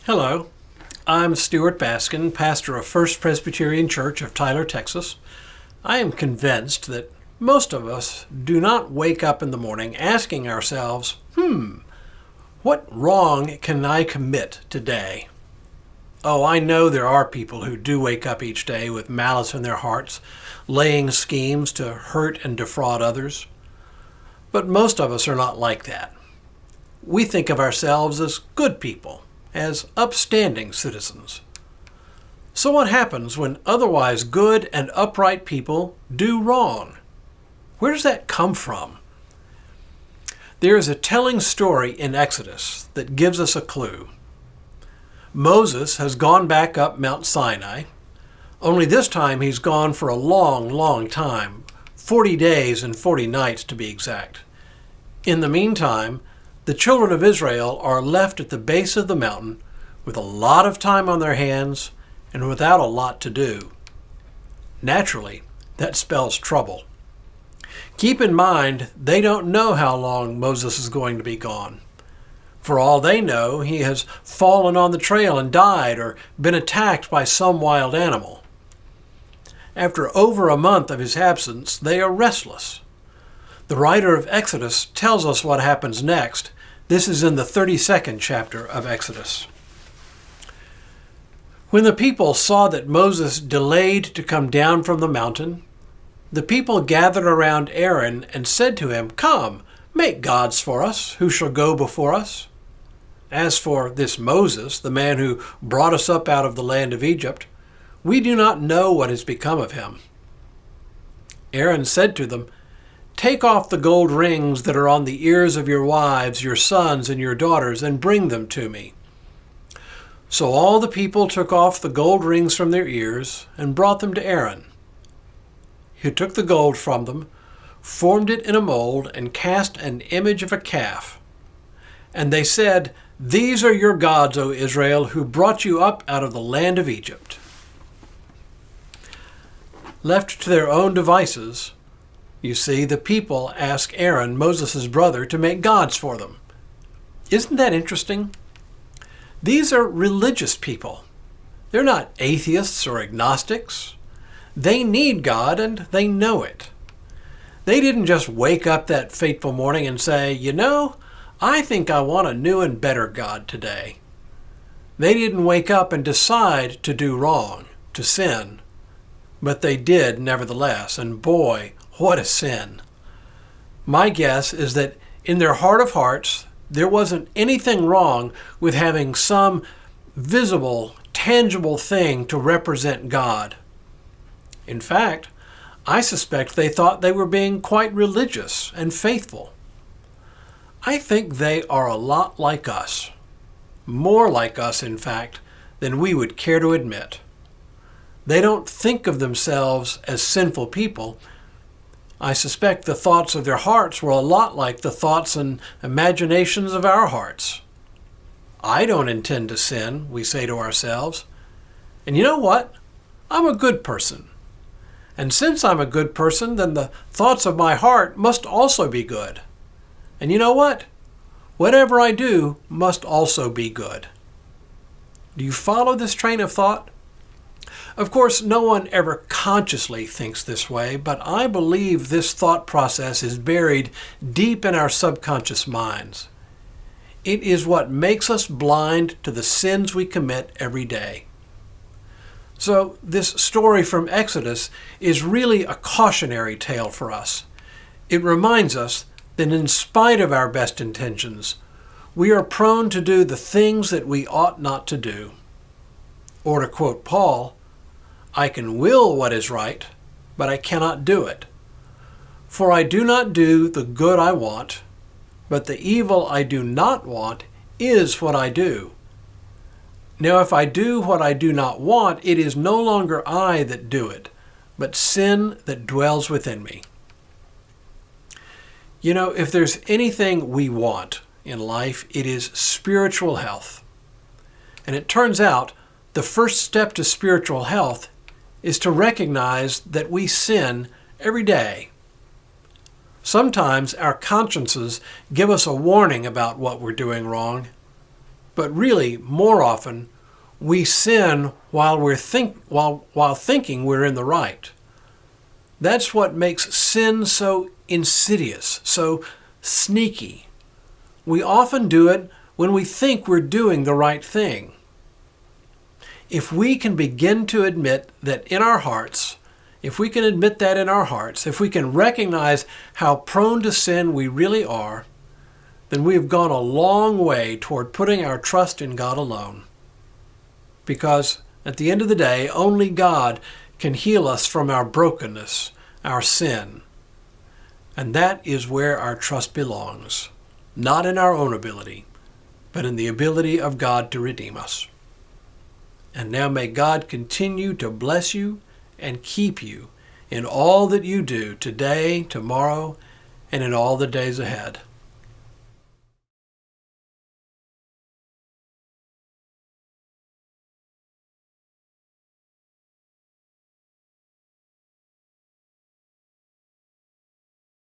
Hello, I'm Stuart Baskin, pastor of First Presbyterian Church of Tyler, Texas. I am convinced that most of us do not wake up in the morning asking ourselves, what wrong can I commit today? Oh, I know there are people who do wake up each day with malice in their hearts, laying schemes to hurt and defraud others. But most of us are not like that. We think of ourselves as good people, as upstanding citizens. So what happens when otherwise good and upright people do wrong? Where does that come from? There is a telling story in Exodus that gives us a clue. Moses has gone back up Mount Sinai, only this time he's gone for a long, long time, 40 days and 40 nights to be exact. In the meantime, the children of Israel are left at the base of the mountain with a lot of time on their hands and without a lot to do. Naturally, that spells trouble. Keep in mind, they don't know how long Moses is going to be gone. For all they know, he has fallen on the trail and died or been attacked by some wild animal. After over a month of his absence, they are restless. The writer of Exodus tells us what happens next. This is in the 32nd chapter of Exodus. When the people saw that Moses delayed to come down from the mountain, the people gathered around Aaron and said to him, "Come, make gods for us, who shall go before us. As for this Moses, the man who brought us up out of the land of Egypt, we do not know what has become of him." Aaron said to them, "Take off the gold rings that are on the ears of your wives, your sons, and your daughters, and bring them to me." So all the people took off the gold rings from their ears and brought them to Aaron. He took the gold from them, formed it in a mold, and cast an image of a calf. And they said, "These are your gods, O Israel, who brought you up out of the land of Egypt." Left to their own devices, you see, the people ask Aaron, Moses' brother, to make gods for them. Isn't that interesting? These are religious people. They're not atheists or agnostics. They need God and they know it. They didn't just wake up that fateful morning and say, I think I want a new and better God today. They didn't wake up and decide to do wrong, to sin. But they did nevertheless, and boy, what a sin. My guess is that in their heart of hearts, there wasn't anything wrong with having some visible, tangible thing to represent God. In fact, I suspect they thought they were being quite religious and faithful. I think they are a lot like us. More like us, in fact, than we would care to admit. They don't think of themselves as sinful people. I suspect the thoughts of their hearts were a lot like the thoughts and imaginations of our hearts. I don't intend to sin, we say to ourselves. And you know what? I'm a good person. And since I'm a good person, then the thoughts of my heart must also be good. And you know what? Whatever I do must also be good. Do you follow this train of thought? Of course, no one ever consciously thinks this way, but I believe this thought process is buried deep in our subconscious minds. It is what makes us blind to the sins we commit every day. So this story from Exodus is really a cautionary tale for us. It reminds us that in spite of our best intentions, we are prone to do the things that we ought not to do. Or to quote Paul, "I can will what is right, but I cannot do it. For I do not do the good I want, but the evil I do not want is what I do. Now if I do what I do not want, it is no longer I that do it, but sin that dwells within me." If there's anything we want in life, it is spiritual health. And it turns out the first step to spiritual health is to recognize that we sin every day. Sometimes our consciences give us a warning about what we're doing wrong, But really, more often, we sin while thinking we're in the right. That's what makes sin so insidious, so sneaky. We often do it when we think we're doing the right thing. If we can begin to admit that in our hearts, if we can recognize how prone to sin we really are, then we have gone a long way toward putting our trust in God alone. Because at the end of the day, only God can heal us from our brokenness, our sin. And that is where our trust belongs, not in our own ability, but in the ability of God to redeem us. And now may God continue to bless you and keep you in all that you do today, tomorrow, and in all the days ahead.